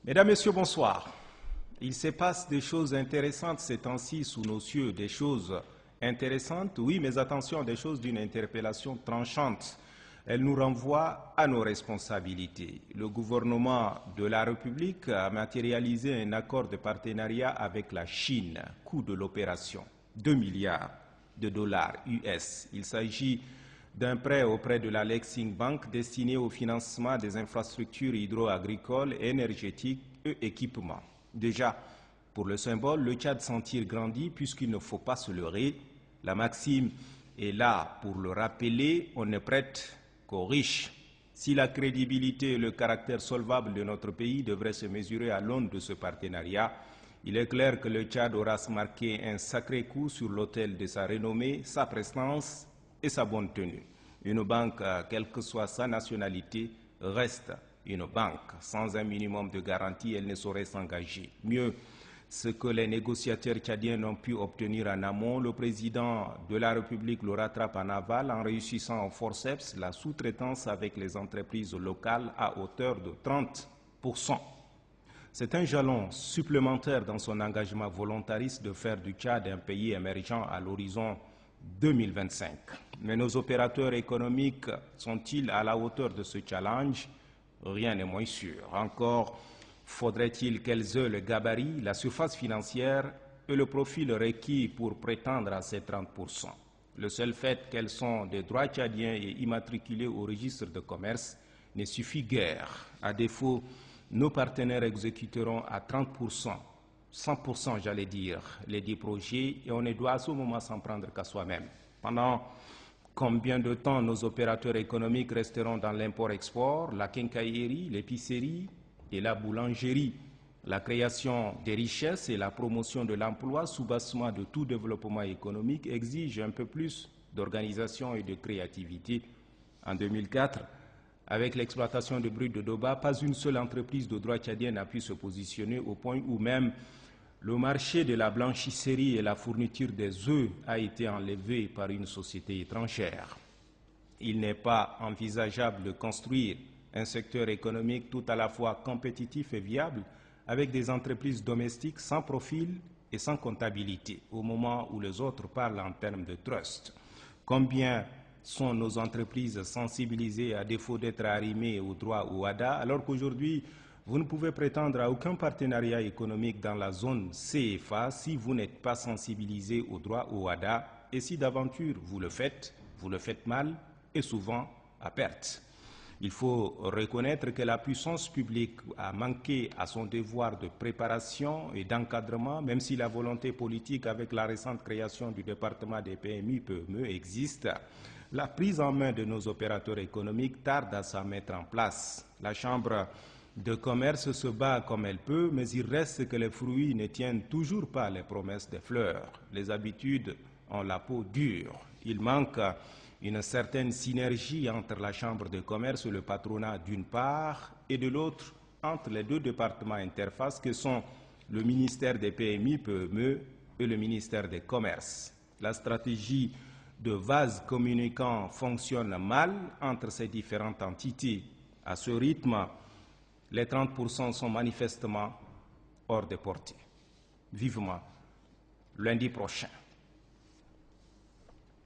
Mesdames, Messieurs, bonsoir. Il se passe des choses intéressantes ces temps-ci sous nos cieux, des choses intéressantes, oui, mais attention, des choses d'une interpellation tranchante. Elle nous renvoie à nos responsabilités. Le gouvernement de la République a matérialisé un accord de partenariat avec la Chine. Coût de l'opération, 2 milliards de dollars US. Il s'agit d'un prêt auprès de la Lexing Bank destiné au financement des infrastructures hydro-agricoles, énergétiques et équipements. Déjà, pour le symbole, le Tchad s'en tire grandi puisqu'il ne faut pas se leurrer. La maxime est là pour le rappeler, on ne prête qu'aux riches. Si la crédibilité et le caractère solvable de notre pays devraient se mesurer à l'aune de ce partenariat, il est clair que le Tchad aura marqué un sacré coup sur l'autel de sa renommée, sa prestance et sa bonne tenue. Une banque, quelle que soit sa nationalité, reste une banque. Sans un minimum de garantie, elle ne saurait s'engager. Mieux, ce que les négociateurs tchadiens n'ont pu obtenir en amont, le président de la République le rattrape en aval en réussissant au forceps la sous-traitance avec les entreprises locales à hauteur de 30%. C'est un jalon supplémentaire dans son engagement volontariste de faire du Tchad un pays émergent à l'horizon 2025. Mais nos opérateurs économiques sont-ils à la hauteur de ce challenge? Rien n'est moins sûr. Encore faudrait-il qu'elles aient le gabarit, la surface financière et le profil requis pour prétendre à ces 30%. Le seul fait qu'elles sont des droits tchadiens et immatriculées au registre de commerce ne suffit guère. À défaut, nos partenaires exécuteront à 30%, 100% j'allais dire, les 10 projets et on ne doit à ce moment s'en prendre qu'à soi-même. Pendant combien de temps nos opérateurs économiques resteront dans l'import-export, la quincaillerie, l'épicerie et la boulangerie? La création des richesses et la promotion de l'emploi, soubassement de tout développement économique, exigent un peu plus d'organisation et de créativité. En 2004, avec l'exploitation de brut de Doba, pas une seule entreprise de droit tchadien n'a pu se positionner au point où même le marché de la blanchisserie et la fourniture des œufs a été enlevé par une société étrangère. Il n'est pas envisageable de construire un secteur économique tout à la fois compétitif et viable avec des entreprises domestiques sans profil et sans comptabilité, au moment où les autres parlent en termes de trust. Combien sont nos entreprises sensibilisées à défaut d'être arrimées au droit OHADA, alors qu'aujourd'hui, vous ne pouvez prétendre à aucun partenariat économique dans la zone CFA si vous n'êtes pas sensibilisé au droit OHADA, et si d'aventure vous le faites mal et souvent à perte. Il faut reconnaître que la puissance publique a manqué à son devoir de préparation et d'encadrement, même si la volonté politique avec la récente création du département des PMI-PME existe. La prise en main de nos opérateurs économiques tarde à s'en mettre en place. La Chambre de commerce se bat comme elle peut, mais il reste que les fruits ne tiennent toujours pas les promesses des fleurs. Les habitudes ont la peau dure. Il manque une certaine synergie entre la Chambre de commerce et le patronat d'une part et de l'autre entre les deux départements interfaces que sont le ministère des PMI-PME et le ministère des Commerces. La stratégie de vase communicant fonctionne mal entre ces différentes entités. À ce rythme, les 30% sont manifestement hors de portée. Vivement lundi prochain.